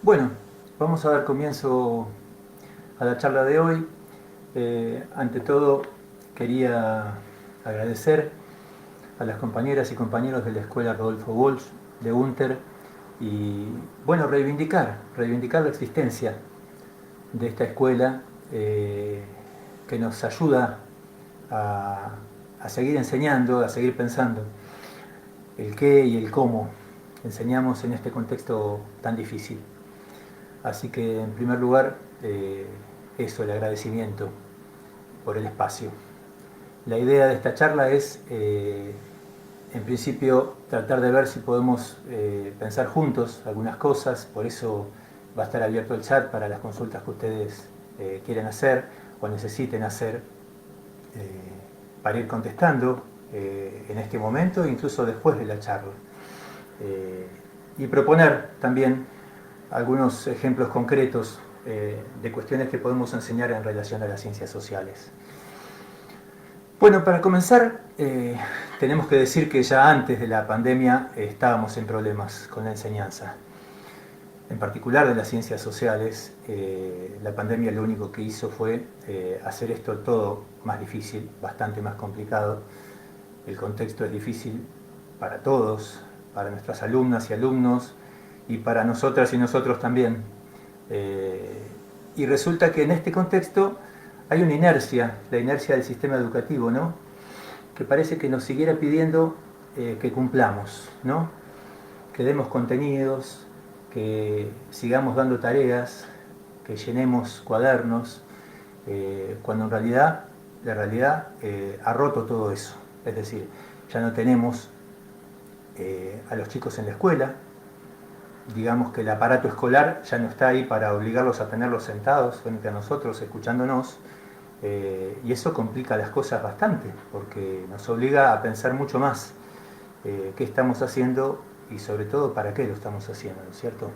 Bueno, vamos a dar comienzo a la charla de hoy. Ante todo, quería agradecer a las compañeras y compañeros de la Escuela Rodolfo Walsh de UNTER y, bueno, reivindicar la existencia de esta escuela que nos ayuda a, a seguir enseñando, a seguir pensando el qué y el cómo enseñamos en este contexto tan difícil. Así que, en primer lugar, eso, el agradecimiento por el espacio. La idea de esta charla es, en principio, tratar de ver si podemos pensar juntos algunas cosas. Por eso va a estar abierto el chat para las consultas que ustedes quieren hacer o necesiten hacer para ir contestando en este momento e incluso después de la charla. Y proponer también algunos ejemplos concretos de cuestiones que podemos enseñar en relación a las ciencias sociales. Bueno, para comenzar, tenemos que decir que ya antes de la pandemia estábamos en problemas con la enseñanza. En particular de las ciencias sociales, la pandemia lo único que hizo fue hacer esto todo más difícil, bastante más complicado. El contexto es difícil para todos, para nuestras alumnas y alumnos, y para nosotras y nosotros también. Y resulta que en este contexto hay una inercia, la inercia del sistema educativo, ¿no? Que parece que nos siguiera pidiendo que cumplamos, ¿no? Que demos contenidos, que sigamos dando tareas, que llenemos cuadernos, cuando en realidad, la realidad ha roto todo eso. Es decir, ya no tenemos a los chicos en la escuela, digamos que el aparato escolar ya no está ahí para obligarlos a tenerlos sentados frente a nosotros, escuchándonos, y eso complica las cosas bastante, porque nos obliga a pensar mucho más qué estamos haciendo y sobre todo para qué lo estamos haciendo, ¿no es cierto?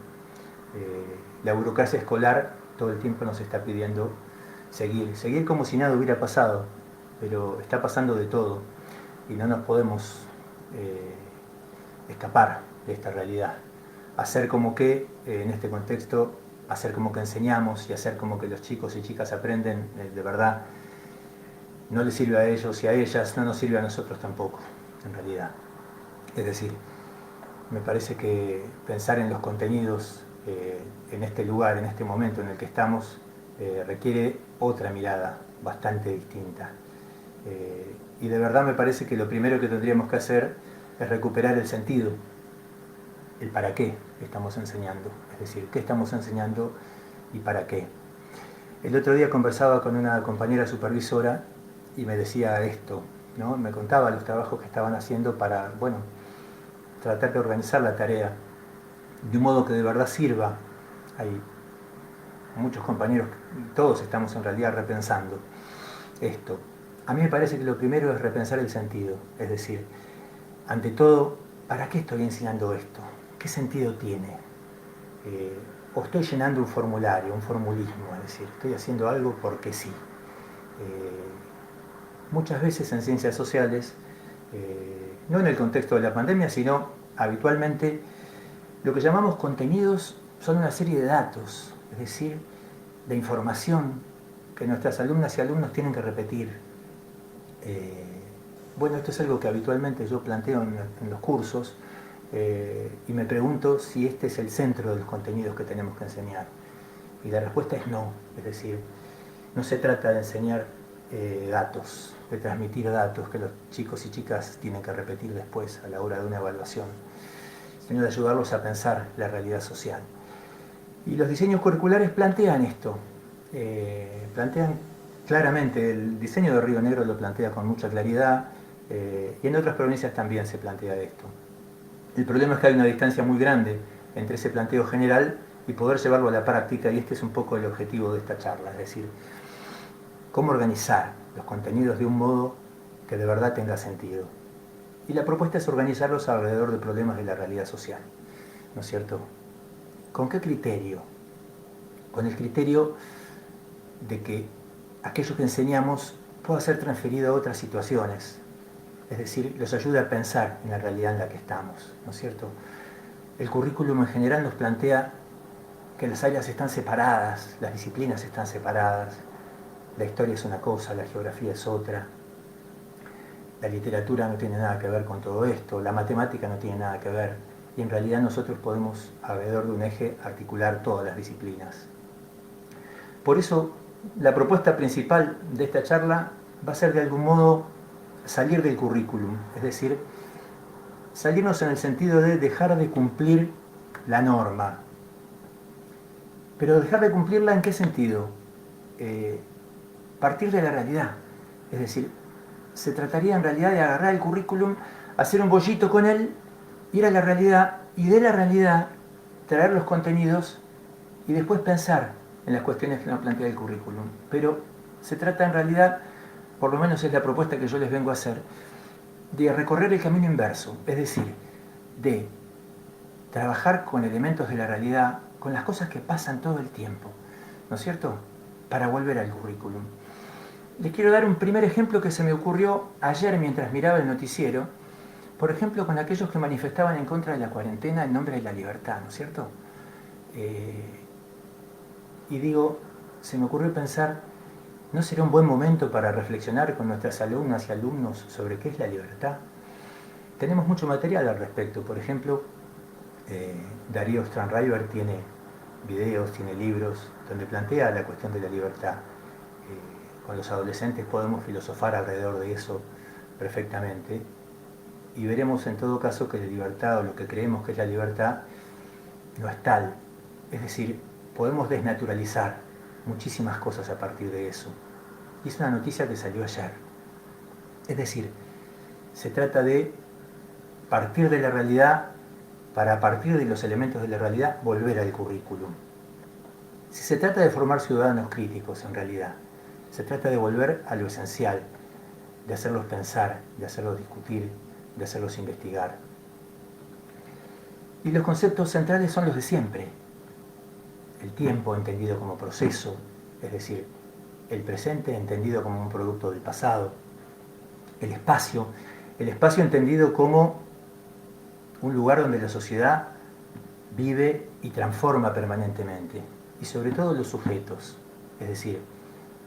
La burocracia escolar todo el tiempo nos está pidiendo seguir como si nada hubiera pasado, pero está pasando de todo y no nos podemos escapar de esta realidad. Hacer como que, en este contexto, hacer como que enseñamos y hacer como que los chicos y chicas aprenden, de verdad, no les sirve a ellos y a ellas, no nos sirve a nosotros tampoco, en realidad. Es decir, me parece que pensar en los contenidos en este lugar, en este momento en el que estamos, requiere otra mirada bastante distinta. Y de verdad me parece que lo primero que tendríamos que hacer es recuperar el sentido, el para qué estamos enseñando, es decir, qué estamos enseñando y para qué. El otro día conversaba con una compañera supervisora y me decía esto, ¿no? Me contaba los trabajos que estaban haciendo para, bueno, tratar de organizar la tarea de un modo que de verdad sirva. Hay muchos compañeros, todos estamos en realidad repensando esto. A mí me parece que lo primero es repensar el sentido, es decir, ante todo, ¿para qué estoy enseñando esto? ¿Qué sentido tiene? O estoy llenando un formulario, un formulismo, es decir, estoy haciendo algo porque sí. Muchas veces en ciencias sociales, no en el contexto de la pandemia, sino habitualmente, lo que llamamos contenidos son una serie de datos, es decir, de información que nuestras alumnas y alumnos tienen que repetir. Bueno, esto es algo que habitualmente yo planteo en los cursos y me pregunto si este es el centro de los contenidos que tenemos que enseñar. Y la respuesta es no, es decir, no se trata de enseñar datos, de transmitir datos que los chicos y chicas tienen que repetir después a la hora de una evaluación, sino de ayudarlos a pensar la realidad social. Y los diseños curriculares plantean esto, plantean claramente, el diseño de Río Negro lo plantea con mucha claridad, y en otras provincias también se plantea esto. El problema es que hay una distancia muy grande entre ese planteo general y poder llevarlo a la práctica, y este es un poco el objetivo de esta charla, es decir, cómo organizar los contenidos de un modo que de verdad tenga sentido. Y la propuesta es organizarlos alrededor de problemas de la realidad social, ¿no es cierto? ¿Con qué criterio? Con el criterio de que aquello que enseñamos pueda ser transferido a otras situaciones, es decir, los ayude a pensar en la realidad en la que estamos, ¿no es cierto? El currículum en general nos plantea que las áreas están separadas, las disciplinas están separadas, la historia es una cosa, la geografía es otra, la literatura no tiene nada que ver con todo esto, la matemática no tiene nada que ver, y en realidad nosotros podemos, alrededor de un eje, articular todas las disciplinas. Por eso, la propuesta principal de esta charla va a ser de algún modo salir del currículum, es decir, salirnos en el sentido de dejar de cumplir la norma. Pero dejar de cumplirla, ¿en qué sentido? Partir de la realidad. Es decir, se trataría en realidad de agarrar el currículum, hacer un bollito con él, ir a la realidad y de la realidad traer los contenidos y después pensar en las cuestiones que nos plantea el currículum. Pero se trata en realidad, por lo menos es la propuesta que yo les vengo a hacer, de recorrer el camino inverso, es decir, de trabajar con elementos de la realidad, con las cosas que pasan todo el tiempo, ¿no es cierto?, para volver al currículum. Les quiero dar un primer ejemplo que se me ocurrió ayer mientras miraba el noticiero, por ejemplo, con aquellos que manifestaban en contra de la cuarentena en nombre de la libertad, ¿no es cierto? Y digo, se me ocurrió pensar, ¿no será un buen momento para reflexionar con nuestras alumnas y alumnos sobre qué es la libertad? Tenemos mucho material al respecto. Por ejemplo, Darío Stranriver tiene videos, tiene libros donde plantea la cuestión de la libertad. Con los adolescentes podemos filosofar alrededor de eso perfectamente y veremos en todo caso que la libertad, o lo que creemos que es la libertad, no es tal. Es decir, podemos desnaturalizar muchísimas cosas a partir de eso. Y es una noticia que salió ayer. Es decir, se trata de partir de la realidad para, a partir de los elementos de la realidad, volver al currículum. Si se trata de formar ciudadanos críticos, en realidad, se trata de volver a lo esencial, de hacerlos pensar, de hacerlos discutir, de hacerlos investigar. Y los conceptos centrales son los de siempre. El tiempo entendido como proceso, es decir, el presente entendido como un producto del pasado. El espacio entendido como un lugar donde la sociedad vive y transforma permanentemente. Y sobre todo los sujetos, es decir,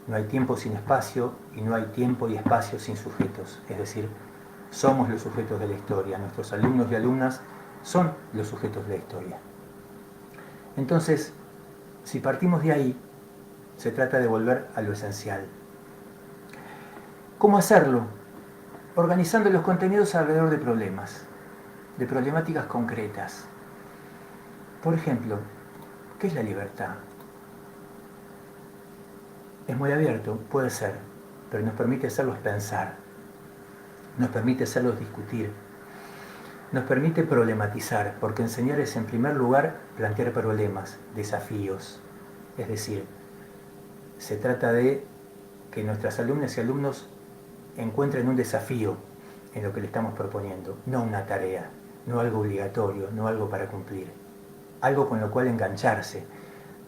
no hay tiempo sin espacio y no hay tiempo y espacio sin sujetos. Es decir, somos los sujetos de la historia, nuestros alumnos y alumnas son los sujetos de la historia. Entonces, si partimos de ahí, se trata de volver a lo esencial. ¿Cómo hacerlo? Organizando los contenidos alrededor de problemas, de problemáticas concretas. Por ejemplo, ¿qué es la libertad? Es muy abierto, puede ser, pero nos permite hacerlos pensar, nos permite hacerlos discutir, nos permite problematizar, porque enseñar es en primer lugar plantear problemas, desafíos. Es decir, se trata de que nuestras alumnas y alumnos encuentren un desafío en lo que le estamos proponiendo, no una tarea, no algo obligatorio, no algo para cumplir, algo con lo cual engancharse,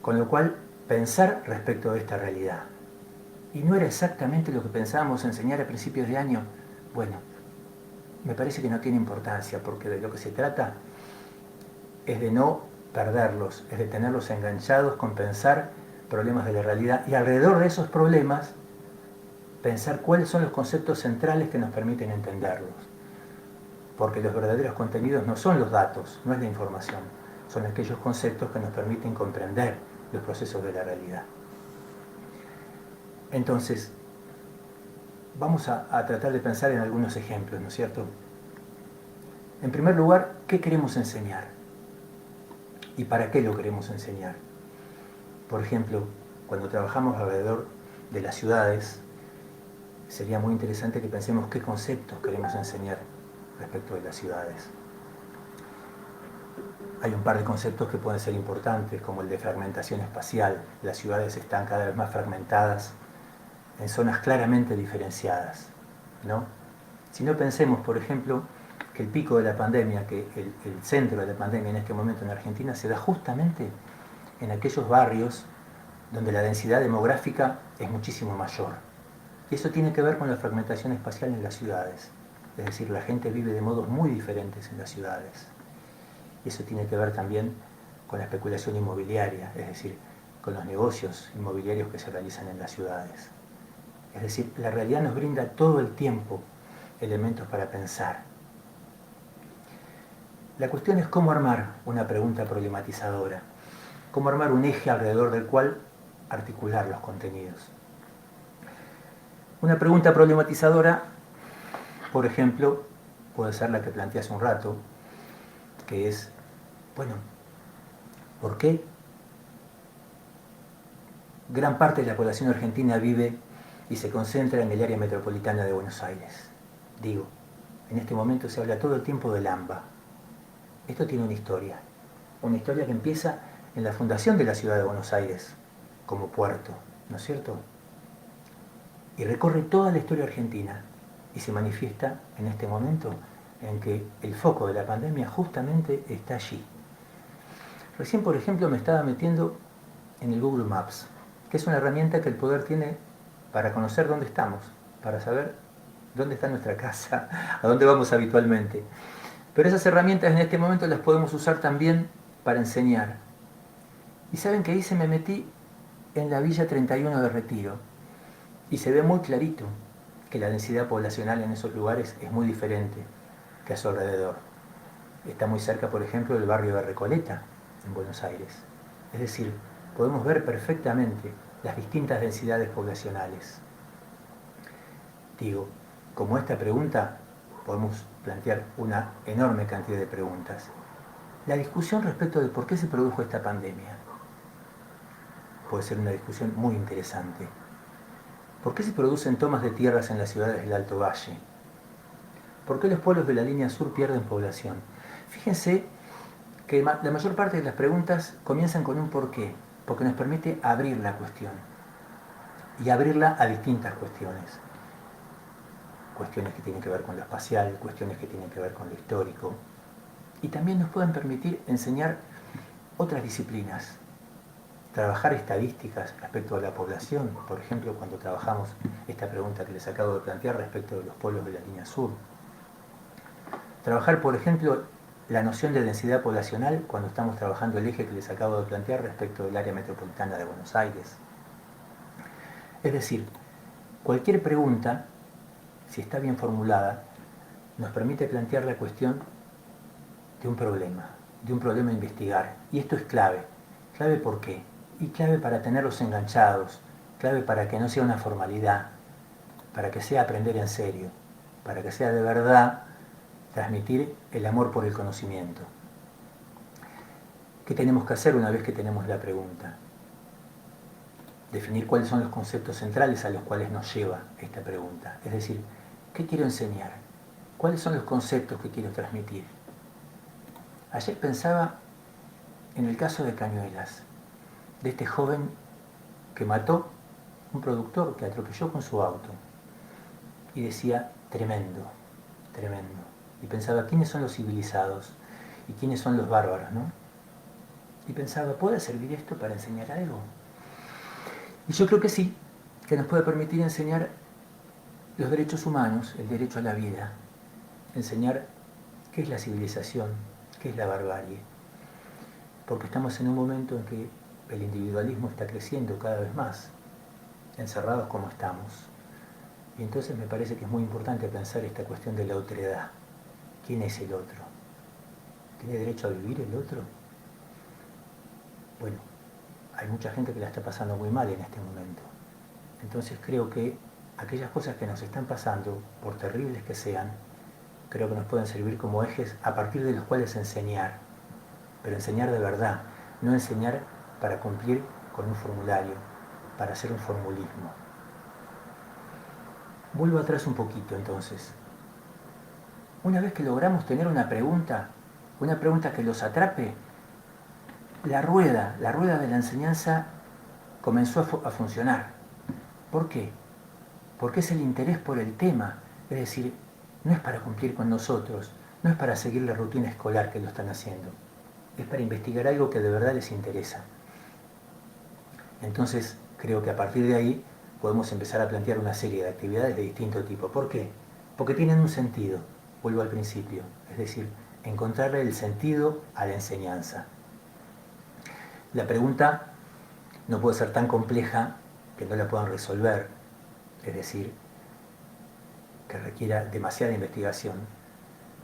con lo cual pensar respecto de esta realidad. ¿Y no era exactamente lo que pensábamos enseñar a principios de año? Bueno, me parece que no tiene importancia, porque de lo que se trata es de no perderlos, es de tenerlos enganchados con pensar problemas de la realidad y alrededor de esos problemas pensar cuáles son los conceptos centrales que nos permiten entenderlos. Porque los verdaderos contenidos no son los datos, no es la información, son aquellos conceptos que nos permiten comprender los procesos de la realidad. Entonces, vamos a tratar de pensar en algunos ejemplos, ¿no es cierto? En primer lugar, ¿qué queremos enseñar? ¿Y para qué lo queremos enseñar? Por ejemplo, cuando trabajamos alrededor de las ciudades, sería muy interesante que pensemos qué conceptos queremos enseñar respecto de las ciudades. Hay un par de conceptos que pueden ser importantes, como el de fragmentación espacial. Las ciudades están cada vez más fragmentadas en zonas claramente diferenciadas, ¿no? Si no, pensemos, por ejemplo, que el pico de la pandemia, que el centro de la pandemia en este momento en Argentina se da justamente en aquellos barrios donde la densidad demográfica es muchísimo mayor. Y eso tiene que ver con la fragmentación espacial en las ciudades. Es decir, la gente vive de modos muy diferentes en las ciudades. Y eso tiene que ver también con la especulación inmobiliaria, es decir, con los negocios inmobiliarios que se realizan en las ciudades. Es decir, la realidad nos brinda todo el tiempo elementos para pensar. La cuestión es cómo armar una pregunta problematizadora, cómo armar un eje alrededor del cual articular los contenidos. Una pregunta problematizadora, por ejemplo, puede ser la que planteé hace un rato, que es, bueno, ¿por qué gran parte de la población argentina vive y se concentra en el área metropolitana de Buenos Aires? Digo, en este momento se habla todo el tiempo del AMBA. Esto tiene una historia que empieza en la fundación de la ciudad de Buenos Aires como puerto, ¿no es cierto? Y recorre toda la historia argentina y se manifiesta en este momento en que el foco de la pandemia justamente está allí. Recién, por ejemplo, me estaba metiendo en el Google Maps, que es una herramienta que el poder tiene para conocer dónde estamos, para saber dónde está nuestra casa, a dónde vamos habitualmente. Pero esas herramientas en este momento las podemos usar también para enseñar. ¿Y saben qué hice? Me metí en la Villa 31 de Retiro y se ve muy clarito que la densidad poblacional en esos lugares es muy diferente que a su alrededor. Está muy cerca, por ejemplo, del barrio de Recoleta, en Buenos Aires. Es decir, podemos ver perfectamente las distintas densidades poblacionales. Digo, como esta pregunta, podemos plantear una enorme cantidad de preguntas. La discusión respecto de por qué se produjo esta pandemia puede ser una discusión muy interesante. ¿Por qué se producen tomas de tierras en las ciudades del Alto Valle? ¿Por qué los pueblos de la línea sur pierden población? Fíjense que la mayor parte de las preguntas comienzan con un por qué, porque nos permite abrir la cuestión y abrirla a distintas cuestiones. Cuestiones que tienen que ver con lo espacial, cuestiones que tienen que ver con lo histórico. Y también nos pueden permitir enseñar otras disciplinas. Trabajar estadísticas respecto a la población, por ejemplo, cuando trabajamos esta pregunta que les acabo de plantear respecto de los pueblos de la línea sur. Trabajar, por ejemplo, la noción de densidad poblacional cuando estamos trabajando el eje que les acabo de plantear respecto del área metropolitana de Buenos Aires. Es decir, cualquier pregunta, si está bien formulada, nos permite plantear la cuestión de un problema a investigar. Y esto es clave. ¿Clave por qué? Y clave para tenerlos enganchados, clave para que no sea una formalidad, para que sea aprender en serio, para que sea de verdad transmitir el amor por el conocimiento. ¿Qué tenemos que hacer una vez que tenemos la pregunta? Definir cuáles son los conceptos centrales a los cuales nos lleva esta pregunta. Es decir, ¿qué quiero enseñar? ¿Cuáles son los conceptos que quiero transmitir? Ayer pensaba en el caso de Cañuelas, de este joven que mató un productor que atropelló con su auto. Y decía, tremendo, tremendo. Y pensaba, ¿quiénes son los civilizados? ¿Y quiénes son los bárbaros, no? Y pensaba, ¿puede servir esto para enseñar algo? Y yo creo que sí, que nos puede permitir enseñar los derechos humanos, el derecho a la vida, enseñar qué es la civilización, qué es la barbarie. Porque estamos en un momento en que el individualismo está creciendo cada vez más, encerrados como estamos. Y entonces me parece que es muy importante pensar esta cuestión de la otredad. ¿Quién es el otro? ¿Tiene derecho a vivir el otro? Bueno, hay mucha gente que la está pasando muy mal en este momento. Entonces creo que aquellas cosas que nos están pasando, por terribles que sean, creo que nos pueden servir como ejes a partir de los cuales enseñar. Pero enseñar de verdad, no enseñar para cumplir con un formulario, para hacer un formulismo. Vuelvo atrás un poquito entonces. Una vez que logramos tener una pregunta que los atrape, la rueda de la enseñanza comenzó a funcionar. ¿Por qué? Porque es el interés por el tema, es decir, no es para cumplir con nosotros, no es para seguir la rutina escolar que lo están haciendo, es para investigar algo que de verdad les interesa. Entonces, creo que a partir de ahí podemos empezar a plantear una serie de actividades de distinto tipo. ¿Por qué? Porque tienen un sentido, vuelvo al principio, es decir, encontrarle el sentido a la enseñanza. La pregunta no puede ser tan compleja que no la puedan resolver, es decir, que requiera demasiada investigación,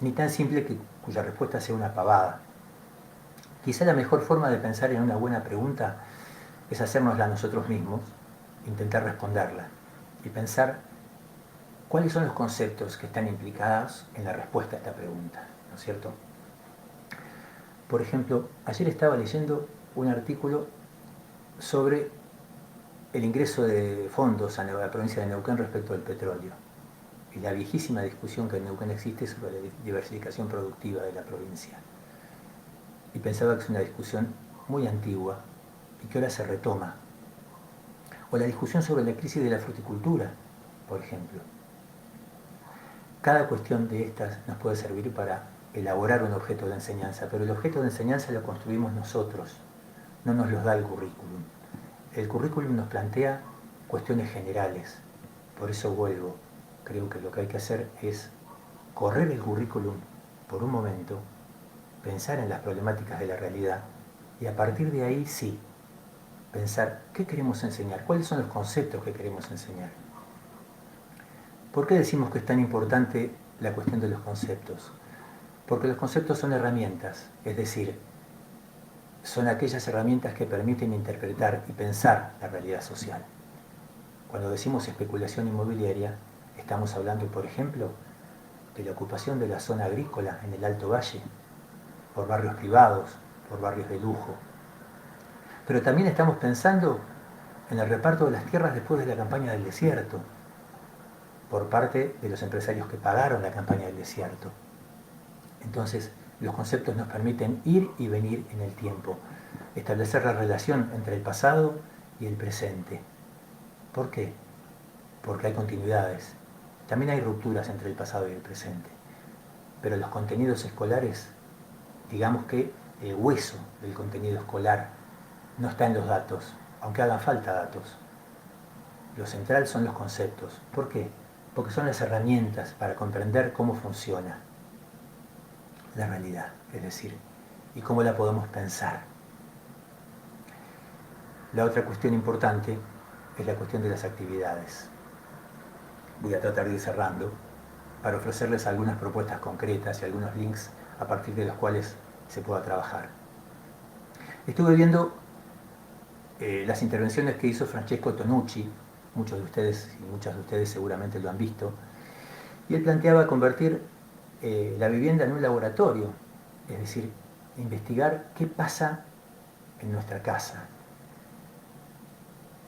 ni tan simple cuya respuesta sea una pavada. Quizá la mejor forma de pensar en una buena pregunta es hacérnosla nosotros mismos, intentar responderla y pensar cuáles son los conceptos que están implicados en la respuesta a esta pregunta, ¿no es cierto? Por ejemplo, ayer estaba leyendo un artículo sobre el ingreso de fondos a la provincia de Neuquén respecto al petróleo y la viejísima discusión que en Neuquén existe sobre la diversificación productiva de la provincia. Y pensaba que es una discusión muy antigua y que ahora se retoma. O la discusión sobre la crisis de la fruticultura, por ejemplo. Cada cuestión de estas nos puede servir para elaborar un objeto de enseñanza, pero el objeto de enseñanza lo construimos nosotros, no nos lo da el currículum. El currículum nos plantea cuestiones generales, por eso vuelvo. Creo que lo que hay que hacer es correr el currículum por un momento, pensar en las problemáticas de la realidad y a partir de ahí sí, pensar qué queremos enseñar, cuáles son los conceptos que queremos enseñar. ¿Por qué decimos que es tan importante la cuestión de los conceptos? Porque los conceptos son herramientas, es decir, son aquellas herramientas que permiten interpretar y pensar la realidad social. Cuando decimos especulación inmobiliaria, estamos hablando, por ejemplo, de la ocupación de la zona agrícola en el Alto Valle, por barrios privados, por barrios de lujo. Pero también estamos pensando en el reparto de las tierras después de la campaña del desierto, por parte de los empresarios que pagaron la campaña del desierto. Entonces, los conceptos nos permiten ir y venir en el tiempo, establecer la relación entre el pasado y el presente. ¿Por qué? Porque hay continuidades. También hay rupturas entre el pasado y el presente. Pero los contenidos escolares, digamos que el hueso del contenido escolar no está en los datos, aunque hagan falta datos. Lo central son los conceptos. ¿Por qué? Porque son las herramientas para comprender cómo funciona la realidad, es decir, y cómo la podemos pensar. La otra cuestión importante es la cuestión de las actividades. Voy a tratar de ir cerrando para ofrecerles algunas propuestas concretas y algunos links a partir de los cuales se pueda trabajar. Estuve viendo las intervenciones que hizo Francesco Tonucci, muchos de ustedes y muchas de ustedes seguramente lo han visto, y él planteaba convertir la vivienda en un laboratorio, es decir, investigar qué pasa en nuestra casa,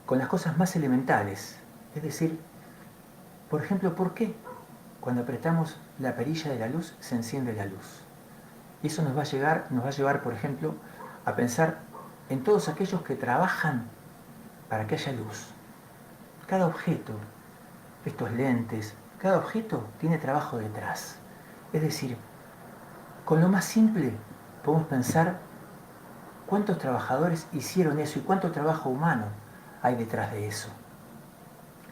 con las cosas más elementales, es decir, por ejemplo, ¿por qué cuando apretamos la perilla de la luz se enciende la luz? Y eso nos va a llevar, por ejemplo, a pensar en todos aquellos que trabajan para que haya luz. Cada objeto, estos lentes, cada objeto tiene trabajo detrás. Es decir, con lo más simple podemos pensar cuántos trabajadores hicieron eso y cuánto trabajo humano hay detrás de eso.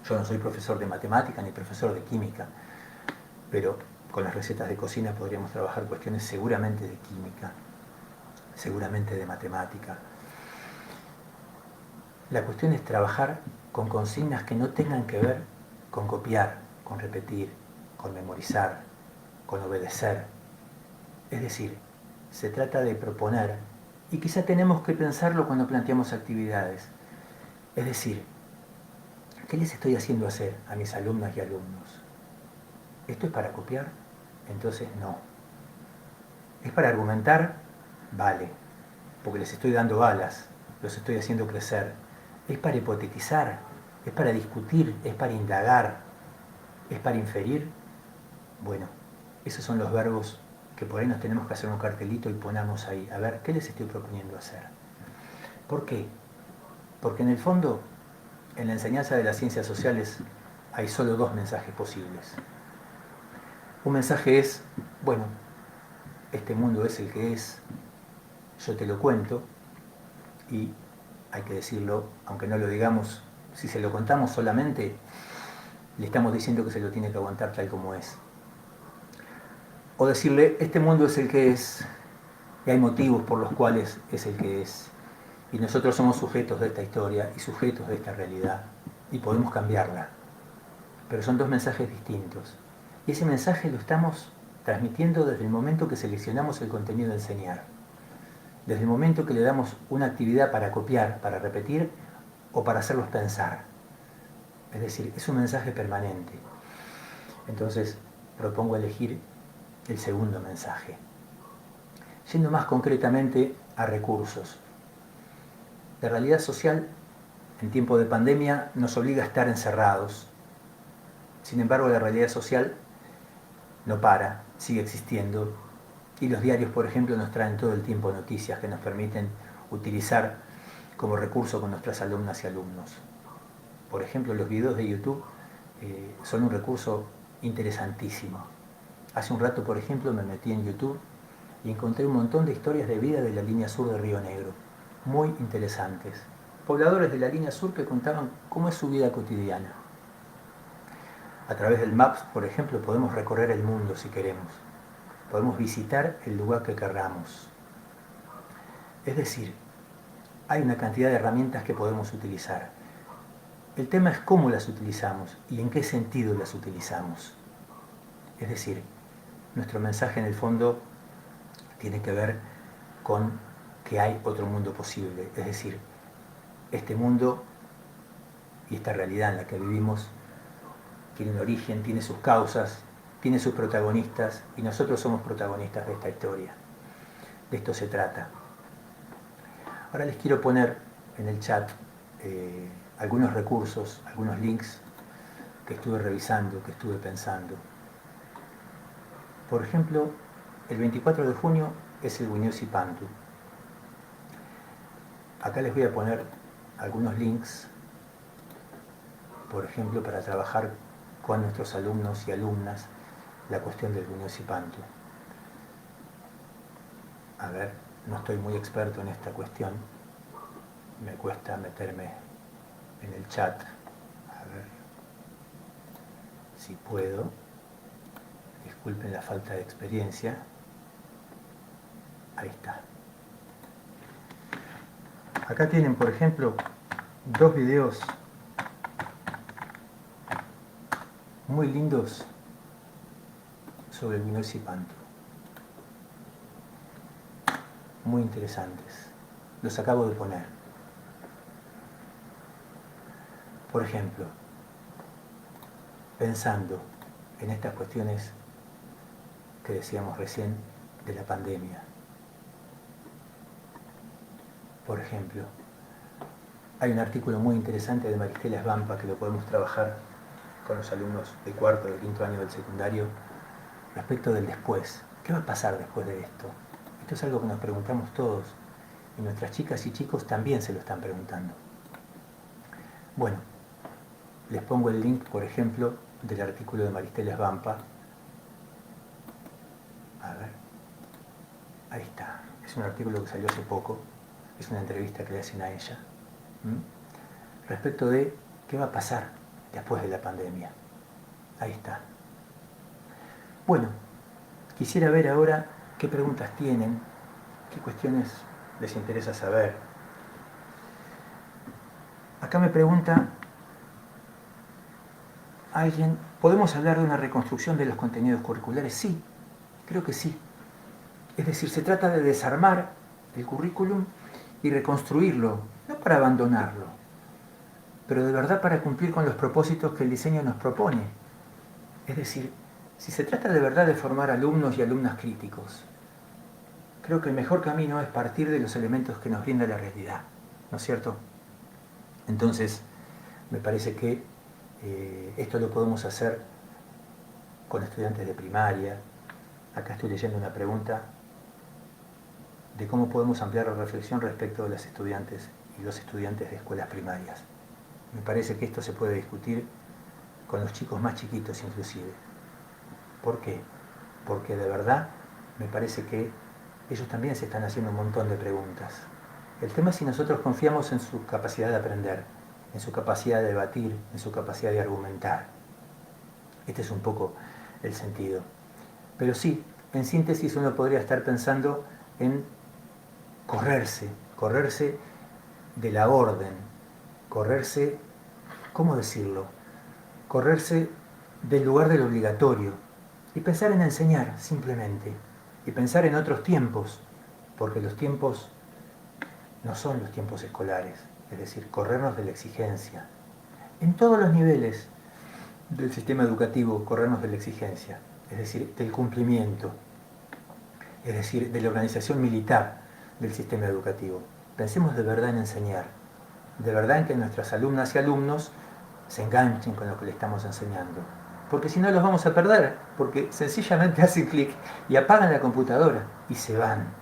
Yo no soy profesor de matemática ni profesor de química, pero con las recetas de cocina podríamos trabajar cuestiones seguramente de química, seguramente de matemática. La cuestión es trabajar con consignas que no tengan que ver con copiar, con repetir, con memorizar, con obedecer. Es decir, se trata de proponer, y quizá tenemos que pensarlo cuando planteamos actividades. Es decir, ¿qué les estoy haciendo hacer a mis alumnas y alumnos? ¿Esto es para copiar? Entonces no. ¿Es para argumentar? Vale, porque les estoy dando alas, los estoy haciendo crecer. ¿Es para hipotetizar? ¿Es para discutir? ¿Es para indagar? ¿Es para inferir? Bueno, esos son los verbos que por ahí nos tenemos que hacer un cartelito y ponamos ahí. A ver, ¿qué les estoy proponiendo hacer? ¿Por qué? Porque en el fondo, en la enseñanza de las ciencias sociales hay solo dos mensajes posibles. Un mensaje es, bueno, este mundo es el que es, yo te lo cuento, y hay que decirlo, aunque no lo digamos, si se lo contamos solamente, le estamos diciendo que se lo tiene que aguantar tal como es. O decirle, este mundo es el que es, y hay motivos por los cuales es el que es. Y nosotros somos sujetos de esta historia y sujetos de esta realidad. Y podemos cambiarla. Pero son dos mensajes distintos. Y ese mensaje lo estamos transmitiendo desde el momento que seleccionamos el contenido a enseñar. Desde el momento que le damos una actividad para copiar, para repetir o para hacerlos pensar. Es decir, es un mensaje permanente. Entonces, propongo elegir el segundo mensaje. Yendo más concretamente a recursos. La realidad social en tiempo de pandemia nos obliga a estar encerrados. Sin embargo, la realidad social no para, sigue existiendo. Y los diarios, por ejemplo, nos traen todo el tiempo noticias que nos permiten utilizar como recurso con nuestras alumnas y alumnos. Por ejemplo, los videos de YouTube son un recurso interesantísimo. Hace un rato, por ejemplo, me metí en YouTube y encontré un montón de historias de vida de la línea sur de Río Negro, muy interesantes. Pobladores de la línea sur que contaban cómo es su vida cotidiana. A través del Maps, por ejemplo, podemos recorrer el mundo si queremos. Podemos visitar el lugar que querramos. Es decir, hay una cantidad de herramientas que podemos utilizar. El tema es cómo las utilizamos y en qué sentido las utilizamos. Es decir, nuestro mensaje en el fondo tiene que ver con que hay otro mundo posible. Es decir, este mundo y esta realidad en la que vivimos tiene un origen, tiene sus causas, tiene sus protagonistas y nosotros somos protagonistas de esta historia. De esto se trata. Ahora les quiero poner en el chat algunos recursos, algunos links que estuve revisando, que estuve pensando. Por ejemplo, el 24 de junio es el Wiñosi Pantu. Acá les voy a poner algunos links, por ejemplo, para trabajar con nuestros alumnos y alumnas la cuestión del Wiñosi Pantu. A ver, no estoy muy experto en esta cuestión, me cuesta meterme en el chat. A ver si puedo. Disculpen la falta de experiencia. Ahí está. Acá tienen, por ejemplo, dos videos muy lindos sobre el Wiñosi Pantu. Muy interesantes. Los acabo de poner. Por ejemplo, pensando en estas cuestiones que decíamos recién de la pandemia. Por ejemplo, hay un artículo muy interesante de Maristela Svampa que lo podemos trabajar con los alumnos de cuarto y de quinto año del secundario respecto del después. ¿Qué va a pasar después de esto? Esto es algo que nos preguntamos todos y nuestras chicas y chicos también se lo están preguntando. Bueno, les pongo el link, por ejemplo, del artículo de Maristela Svampa. A ver, ahí está. Es un artículo que salió hace poco. Es una entrevista que le hacen a ella. Respecto de qué va a pasar después de la pandemia. Ahí está. Bueno, quisiera ver ahora qué preguntas tienen, qué cuestiones les interesa saber. Acá me pregunta alguien, ¿podemos hablar de una reconstrucción de los contenidos curriculares? Sí, creo que sí. Es decir, se trata de desarmar el currículum y reconstruirlo, no para abandonarlo, pero de verdad para cumplir con los propósitos que el diseño nos propone. Es decir, si se trata de verdad de formar alumnos y alumnas críticos, creo que el mejor camino es partir de los elementos que nos brinda la realidad, ¿no es cierto? Entonces, me parece que esto lo podemos hacer con estudiantes de primaria. Acá estoy leyendo una pregunta de cómo podemos ampliar la reflexión respecto de las estudiantes y los estudiantes de escuelas primarias. Me parece que esto se puede discutir con los chicos más chiquitos inclusive. ¿Por qué? Porque de verdad me parece que ellos también se están haciendo un montón de preguntas. El tema es si nosotros confiamos en su capacidad de aprender, en su capacidad de debatir, en su capacidad de argumentar. Este es un poco el sentido. Pero sí, en síntesis uno podría estar pensando en correrse de la orden, correrse, ¿cómo decirlo? Correrse del lugar del obligatorio y pensar en enseñar simplemente, y pensar en otros tiempos, porque los tiempos no son los tiempos escolares, es decir, corrernos de la exigencia. En todos los niveles del sistema educativo, corrernos de la exigencia, es decir, del cumplimiento, es decir, de la organización militar del sistema educativo. Pensemos de verdad en enseñar, de verdad en que nuestras alumnas y alumnos se enganchen con lo que le estamos enseñando. Porque si no los vamos a perder, porque sencillamente hacen clic y apagan la computadora y se van.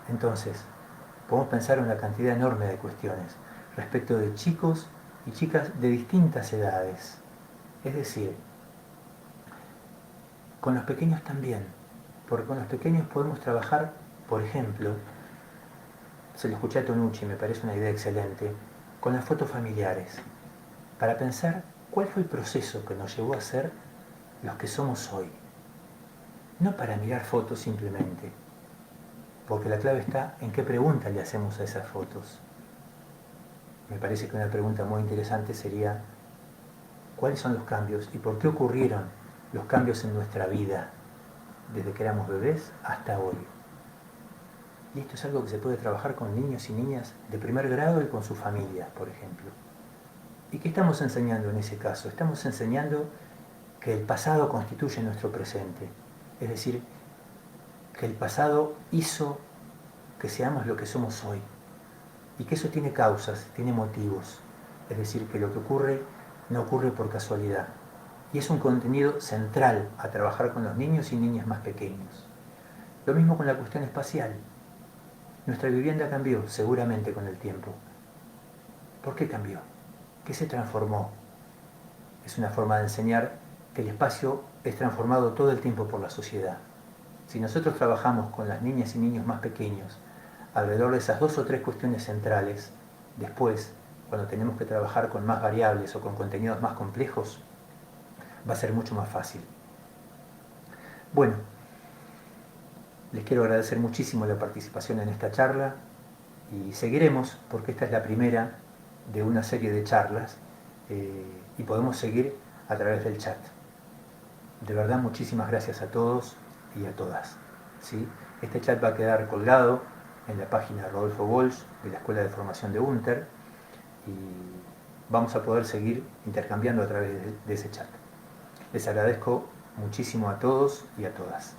Entonces, podemos pensar en una cantidad enorme de cuestiones respecto de chicos y chicas de distintas edades. Es decir, con los pequeños también, porque con los pequeños podemos trabajar, por ejemplo, se lo escuché a Tonucci, me parece una idea excelente, con las fotos familiares, para pensar cuál fue el proceso que nos llevó a ser los que somos hoy. No para mirar fotos simplemente, porque la clave está en qué pregunta le hacemos a esas fotos. Me parece que una pregunta muy interesante sería, ¿cuáles son los cambios y por qué ocurrieron los cambios en nuestra vida desde que éramos bebés hasta hoy? Y esto es algo que se puede trabajar con niños y niñas de primer grado y con sus familias, por ejemplo. ¿Y qué estamos enseñando en ese caso? Estamos enseñando que el pasado constituye nuestro presente. Es decir, que el pasado hizo que seamos lo que somos hoy. Y que eso tiene causas, tiene motivos. Es decir, que lo que ocurre no ocurre por casualidad. Y es un contenido central a trabajar con los niños y niñas más pequeños. Lo mismo con la cuestión espacial. Nuestra vivienda cambió seguramente con el tiempo. ¿Por qué cambió? ¿Qué se transformó? Es una forma de enseñar que el espacio es transformado todo el tiempo por la sociedad. Si nosotros trabajamos con las niñas y niños más pequeños alrededor de esas 2 o 3 cuestiones centrales, después, cuando tenemos que trabajar con más variables o con contenidos más complejos, va a ser mucho más fácil. Bueno, les quiero agradecer muchísimo la participación en esta charla y seguiremos, porque esta es la primera de una serie de charlas y podemos seguir a través del chat. De verdad, muchísimas gracias a todos y a todas. ¿Sí? Este chat va a quedar colgado en la página de Rodolfo Walsh de la Escuela de Formación de Unter y vamos a poder seguir intercambiando a través de ese chat. Les agradezco muchísimo a todos y a todas.